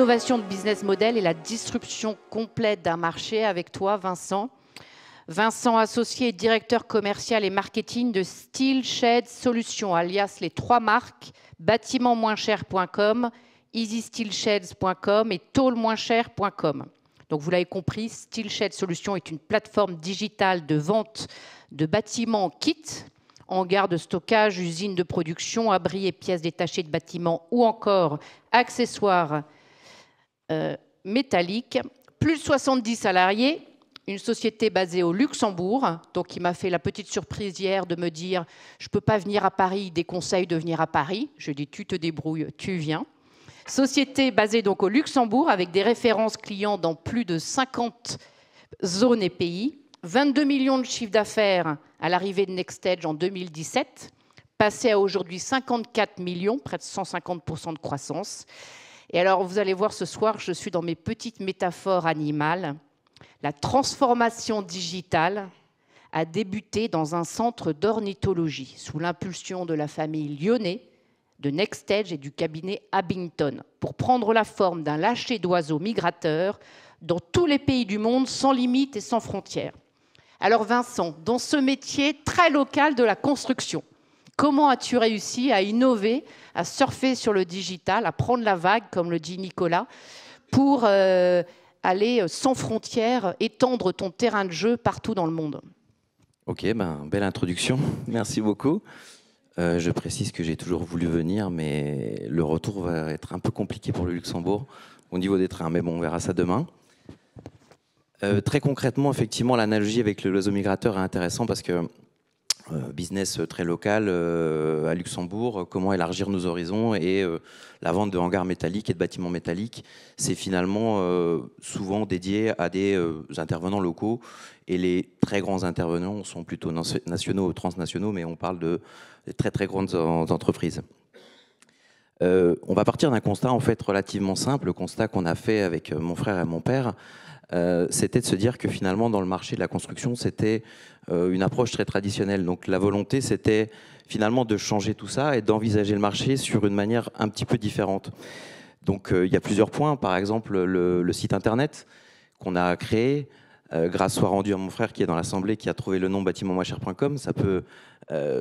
l'innovation de business model et la disruption complète d'un marché avec toi, Vincent. Vincent, associé et directeur commercial et marketing de Steel Shed Solutions, alias les trois marques, bâtimentmoincher.com, easysteelsheds.com et tôlemoincher.com. Donc vous l'avez compris, Steel Shed Solutions est une plateforme digitale de vente de bâtiments en kit, hangars de stockage, usines de production, abris et pièces détachées de bâtiments ou encore accessoires métalliques. Plus de 70 salariés, une société basée au Luxembourg. Donc il m'a fait la petite surprise hier de me dire « je ne peux pas venir à Paris, il déconseille de venir à Paris ». Je dis « tu te débrouilles, tu viens ». Société basée donc au Luxembourg avec des références clients dans plus de 50 zones et pays. 22 millions de chiffre d'affaires à l'arrivée de NextEdge en 2017, passé à aujourd'hui 54 millions, près de 150% de croissance. Et alors, vous allez voir ce soir, je suis dans mes petites métaphores animales. La transformation digitale a débuté dans un centre d'ornithologie, sous l'impulsion de la famille Lyonnais, de NextEdge et du cabinet Abington, pour prendre la forme d'un lâcher d'oiseaux migrateurs dans tous les pays du monde, sans limite et sans frontières. Alors Vincent, dans ce métier très local de la construction, comment as-tu réussi à innover, à surfer sur le digital, à prendre la vague, comme le dit Nicolas, pour aller sans frontières, étendre ton terrain de jeu partout dans le monde? Ok, belle introduction, merci beaucoup. Je précise que j'ai toujours voulu venir, mais le retour va être un peu compliqué pour le Luxembourg au niveau des trains, mais bon, on verra ça demain. Très concrètement, effectivement, l'analogie avec l'oiseau migrateur est intéressant parce que business très local à Luxembourg, comment élargir nos horizons et la vente de hangars métalliques et de bâtiments métalliques, c'est finalement souvent dédié à des intervenants locaux et les très grands intervenants sont plutôt nationaux ou transnationaux, mais on parle de très très grandes entreprises. On va partir d'un constat en fait relativement simple, le constat qu'on a fait avec mon frère et mon père. C'était de se dire que finalement, dans le marché de la construction, c'était une approche très traditionnelle. Donc la volonté, c'était finalement de changer tout ça et d'envisager le marché sur une manière un petit peu différente. Donc il y a plusieurs points. Par exemple, le site internet qu'on a créé, grâce soit rendu à mon frère qui est dans l'Assemblée, qui a trouvé le nom bâtimentmoincher.com. Ça peut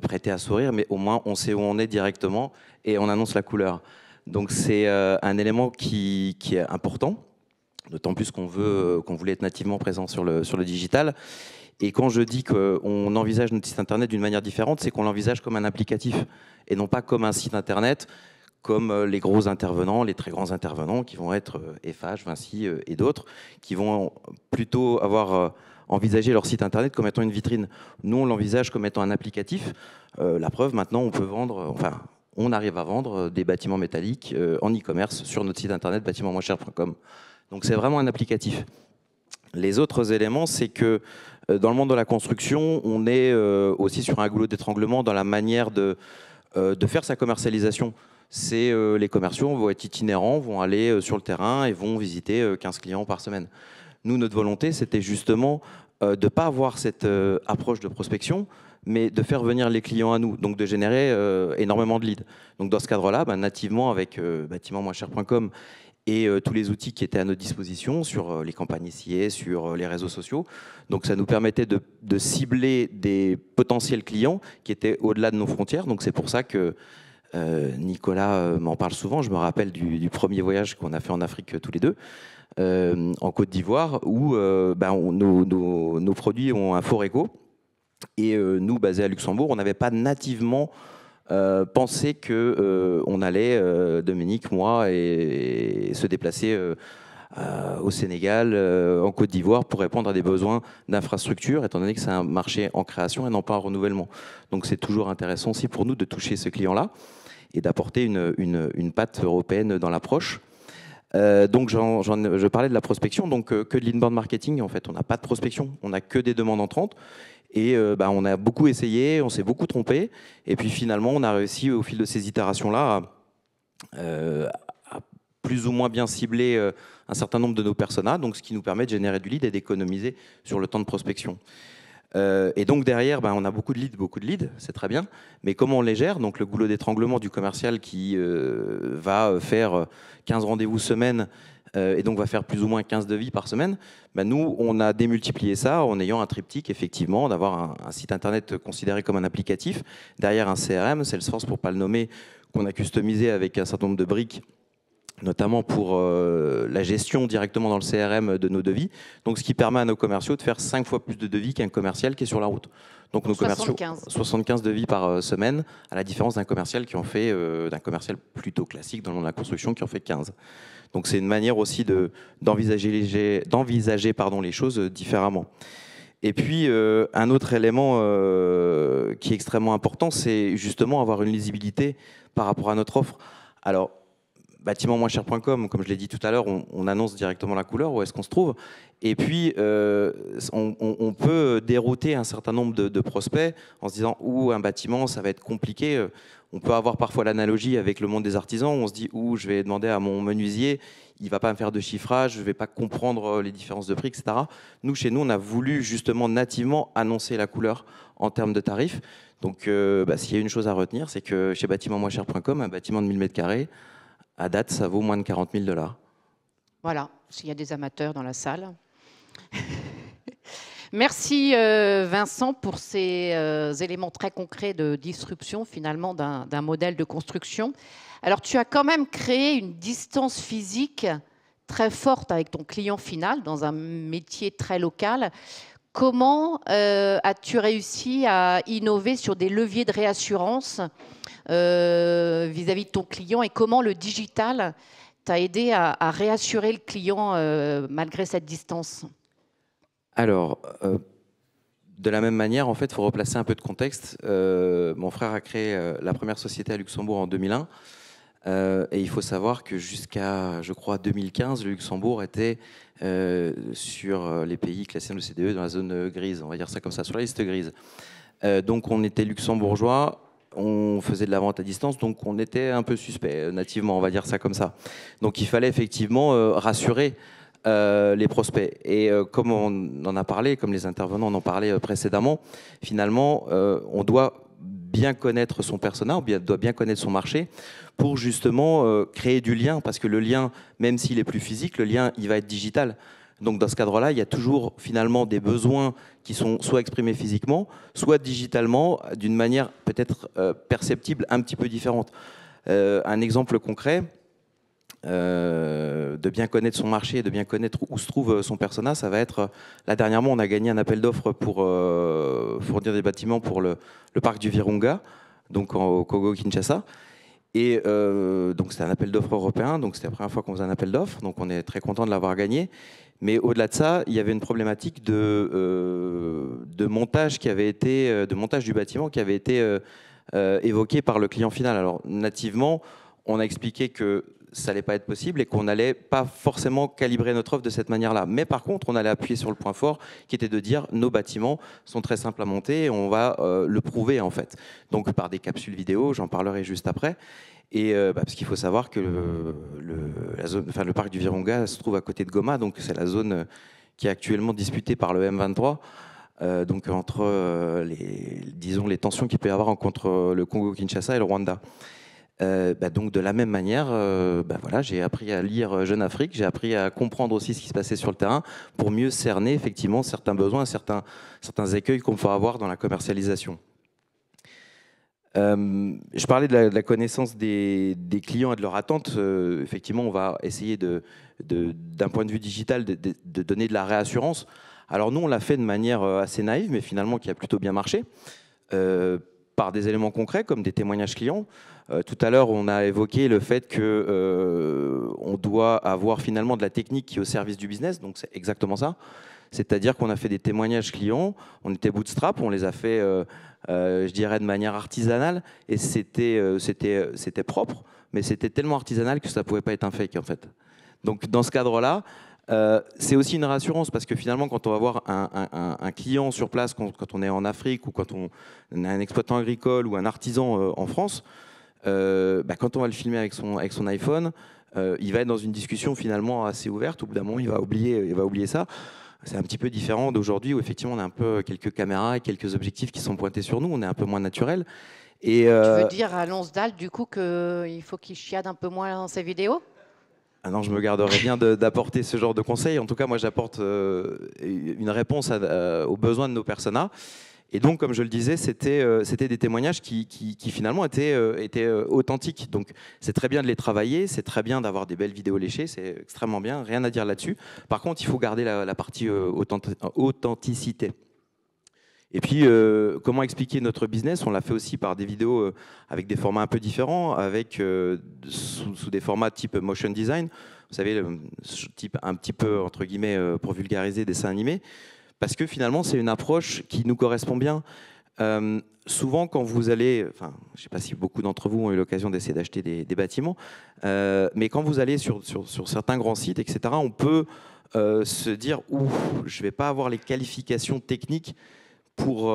prêter à sourire, mais au moins on sait où on est directement et on annonce la couleur. Donc c'est un élément qui est important. D'autant plus qu'on voulait être nativement présent sur le digital. Et quand je dis qu'on envisage notre site internet d'une manière différente, c'est qu'on l'envisage comme un applicatif et non pas comme un site internet, comme les gros intervenants, les très grands intervenants qui vont être FH, Vinci et d'autres, qui vont plutôt avoir envisagé leur site internet comme étant une vitrine. Nous, on l'envisage comme étant un applicatif. La preuve, maintenant, on peut vendre, enfin, on arrive à vendre des bâtiments métalliques en e-commerce sur notre site internet bâtimentmoincher.com. Donc c'est vraiment un applicatif. Les autres éléments, c'est que dans le monde de la construction, on est aussi sur un goulot d'étranglement dans la manière de faire sa commercialisation. Les commerciaux vont être itinérants, vont aller sur le terrain et vont visiter 15 clients par semaine. Nous, notre volonté, c'était justement de ne pas avoir cette approche de prospection, mais de faire venir les clients à nous, donc de générer énormément de leads. Donc dans ce cadre-là, nativement avec bâtimentmoincher.com et tous les outils qui étaient à notre disposition sur les campagnes SIA, sur les réseaux sociaux. Donc ça nous permettait de cibler des potentiels clients qui étaient au-delà de nos frontières. Donc c'est pour ça que Nicolas m'en parle souvent. Je me rappelle du premier voyage qu'on a fait en Afrique tous les deux, en Côte d'Ivoire, où nos produits ont un fort écho. Et nous, basés à Luxembourg, on n'avait pas nativement penser qu'on allait, Dominique, moi, et se déplacer au Sénégal, en Côte d'Ivoire, pour répondre à des besoins d'infrastructure, étant donné que c'est un marché en création et non pas en renouvellement. Donc c'est toujours intéressant aussi pour nous de toucher ce client-là et d'apporter une patte européenne dans l'approche. Donc je parlais de la prospection, donc que de l'inbound marketing. En fait, on n'a pas de prospection, on n'a que des demandes entrantes. Et on a beaucoup essayé, on s'est beaucoup trompé. Et puis finalement, on a réussi au fil de ces itérations-là à plus ou moins bien cibler un certain nombre de nos personas, donc ce qui nous permet de générer du lead et d'économiser sur le temps de prospection. Et donc derrière, on a beaucoup de leads, c'est très bien. Mais comment on les gère? Donc le goulot d'étranglement du commercial qui va faire 15 rendez-vous semaine et donc va faire plus ou moins 15 devis par semaine. Nous, on a démultiplié ça en ayant un triptyque, effectivement, d'avoir un site internet considéré comme un applicatif. Derrière un CRM, Salesforce pour ne pas le nommer, qu'on a customisé avec un certain nombre de briques, notamment pour la gestion directement dans le CRM de nos devis. Donc, ce qui permet à nos commerciaux de faire 5 fois plus de devis qu'un commercial qui est sur la route. Donc, nos 75. commerciaux, 75 devis par semaine, à la différence d'un commercial qui en fait, d'un commercial plutôt classique dans le monde de la construction qui en fait 15. Donc, c'est une manière aussi d'envisager les choses différemment. Et puis, un autre élément qui est extrêmement important, c'est justement avoir une lisibilité par rapport à notre offre. Alors, bâtiment-moins-cher.com, comme je l'ai dit tout à l'heure, on annonce directement la couleur, où est-ce qu'on se trouve. Et puis, on peut dérouter un certain nombre de prospects en se disant « un bâtiment, ça va être compliqué ». On peut avoir parfois l'analogie avec le monde des artisans, où on se dit « je vais demander à mon menuisier, il ne va pas me faire de chiffrage, je ne vais pas comprendre les différences de prix, etc. » Nous, chez nous, on a voulu justement nativement annoncer la couleur en termes de tarifs. Donc, s'il y a une chose à retenir, c'est que chez bâtiment-moins-cher.com, un bâtiment de 1000 m², à date, ça vaut moins de 40 000 $. Voilà, s'il y a des amateurs dans la salle. Merci Vincent pour ces éléments très concrets de disruption finalement d'un modèle de construction. Alors tu as quand même créé une distance physique très forte avec ton client final dans un métier très local. Comment as-tu réussi à innover sur des leviers de réassurance vis-à-vis de ton client et comment le digital t'a aidé à réassurer le client malgré cette distance? Alors, de la même manière, en fait, il faut replacer un peu de contexte. Mon frère a créé la première société à Luxembourg en 2001 et il faut savoir que jusqu'à, je crois, 2015, le Luxembourg était sur les pays classés dans le CDE dans la zone grise, on va dire ça comme ça, sur la liste grise. Donc on était luxembourgeois, on faisait de la vente à distance, donc on était un peu suspect nativement, on va dire ça comme ça. Donc il fallait effectivement rassurer les prospects. Et comme on en a parlé, comme les intervenants en ont parlé précédemment, finalement, on doit bien connaître son persona, on doit bien connaître son marché pour justement créer du lien, parce que le lien, même s'il est plus physique, le lien, il va être digital. Donc dans ce cadre-là, il y a toujours finalement des besoins qui sont soit exprimés physiquement, soit digitalement, d'une manière peut-être perceptible, un petit peu différente. Un exemple concret, de bien connaître son marché, de bien connaître où se trouve son persona, ça va être, là dernièrement on a gagné un appel d'offres pour fournir des bâtiments pour le parc du Virunga, donc au Congo-Kinshasa. Et donc c'était un appel d'offres européen, donc c'était la première fois qu'on faisait un appel d'offres, donc on est très content de l'avoir gagné. Mais au-delà de ça, il y avait une problématique de montage de montage du bâtiment qui avait été évoquée par le client final. Alors nativement, on a expliqué que ça n'allait pas être possible et qu'on n'allait pas forcément calibrer notre offre de cette manière-là. Mais par contre, on allait appuyer sur le point fort qui était de dire nos bâtiments sont très simples à monter et on va le prouver en fait. Donc par des capsules vidéo, j'en parlerai juste après. Et parce qu'il faut savoir que le parc du Virunga se trouve à côté de Goma, donc c'est la zone qui est actuellement disputée par le M23. Donc entre disons les tensions qu'il peut y avoir entre le Congo-Kinshasa et le Rwanda. Donc de la même manière, voilà, j'ai appris à lire Jeune Afrique, j'ai appris à comprendre aussi ce qui se passait sur le terrain pour mieux cerner effectivement certains besoins, certains écueils qu'on peut avoir dans la commercialisation. Je parlais de la connaissance des clients et de leurs attentes. Effectivement, on va essayer d'un point de vue digital de donner de la réassurance. Alors nous, on l'a fait de manière assez naïve, mais finalement qui a plutôt bien marché, par des éléments concrets comme des témoignages clients. Tout à l'heure, on a évoqué le fait qu'on doit avoir finalement de la technique qui est au service du business, donc c'est exactement ça. C'est-à-dire qu'on a fait des témoignages clients, on était bootstrap, on les a fait, je dirais, de manière artisanale, et c'était propre, mais c'était tellement artisanal que ça ne pouvait pas être un fake, en fait. Donc, dans ce cadre-là, c'est aussi une rassurance, parce que finalement, quand on va voir un client sur place, quand on est en Afrique, ou quand on a un exploitant agricole ou un artisan en France, quand on va le filmer avec son iPhone, il va être dans une discussion finalement assez ouverte. Au bout d'un moment, il va oublier ça. C'est un petit peu différent d'aujourd'hui où effectivement on a un peu quelques caméras et quelques objectifs qui sont pointés sur nous, on est un peu moins naturel. Et, Tu veux dire à Lonsdal, du coup, qu'il faut qu'il chiade un peu moins dans ses vidéos? ah non, je me garderais bien d'apporter ce genre de conseils. En tout cas, moi, j'apporte une réponse aux besoins de nos personas. Et donc, comme je le disais, c'était des témoignages qui finalement étaient authentiques. Donc, c'est très bien de les travailler, c'est très bien d'avoir des belles vidéos léchées, c'est extrêmement bien, rien à dire là-dessus. Par contre, il faut garder la partie authenticité. Et puis, comment expliquer notre business? On l'a fait aussi par des vidéos avec des formats un peu différents, avec sous des formats type motion design. Vous savez, type un petit peu, entre guillemets, pour vulgariser, dessin animé. Parce que finalement, c'est une approche qui nous correspond bien. Souvent, quand vous allez, enfin, je ne sais pas si beaucoup d'entre vous ont eu l'occasion d'essayer d'acheter des bâtiments, mais quand vous allez sur certains grands sites, etc., on peut se dire, ouf, je ne vais pas avoir les qualifications techniques pour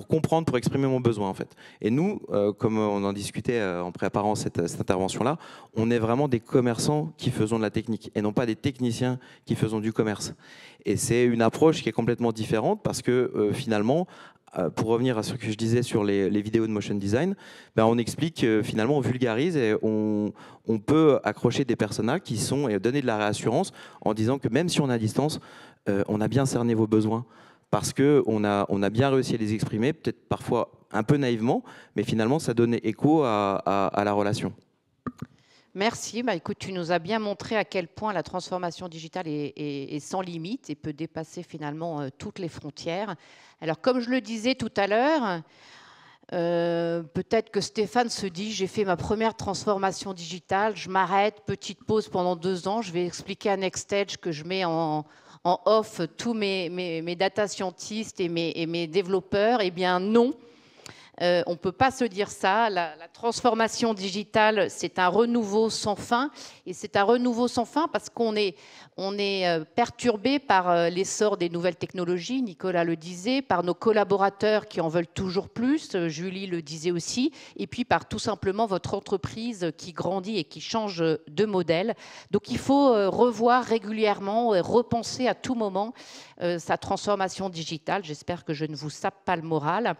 comprendre, pour exprimer mon besoin en fait. Et nous, comme on en discutait en préparant cette intervention-là, on est vraiment des commerçants qui faisons de la technique et non pas des techniciens qui faisons du commerce. Et c'est une approche qui est complètement différente parce que finalement, pour revenir à ce que je disais sur les vidéos de motion design, ben on explique, finalement, on vulgarise et on peut accrocher des personas qui sont et donner de la réassurance en disant que même si on est à distance, on a bien cerné vos besoins parce qu'on a bien réussi à les exprimer, peut-être parfois un peu naïvement, mais finalement, ça donnait écho à la relation. Merci. Bah, écoute, tu nous as bien montré à quel point la transformation digitale est sans limite et peut dépasser finalement toutes les frontières. Alors, comme je le disais tout à l'heure, peut-être que Stéphane se dit, j'ai fait ma première transformation digitale, je m'arrête, petite pause pendant 2 ans, je vais expliquer à NextStage que je mets en off tous mes data scientists et mes développeurs. Eh bien non, on ne peut pas se dire ça. La transformation digitale, c'est un renouveau sans fin. Et c'est un renouveau sans fin parce qu'on est perturbé par l'essor des nouvelles technologies, Nicolas le disait, par nos collaborateurs qui en veulent toujours plus, Julie le disait aussi, et puis par tout simplement votre entreprise qui grandit et qui change de modèle. Donc il faut revoir régulièrement, repenser à tout moment sa transformation digitale. J'espère que je ne vous sape pas le moral.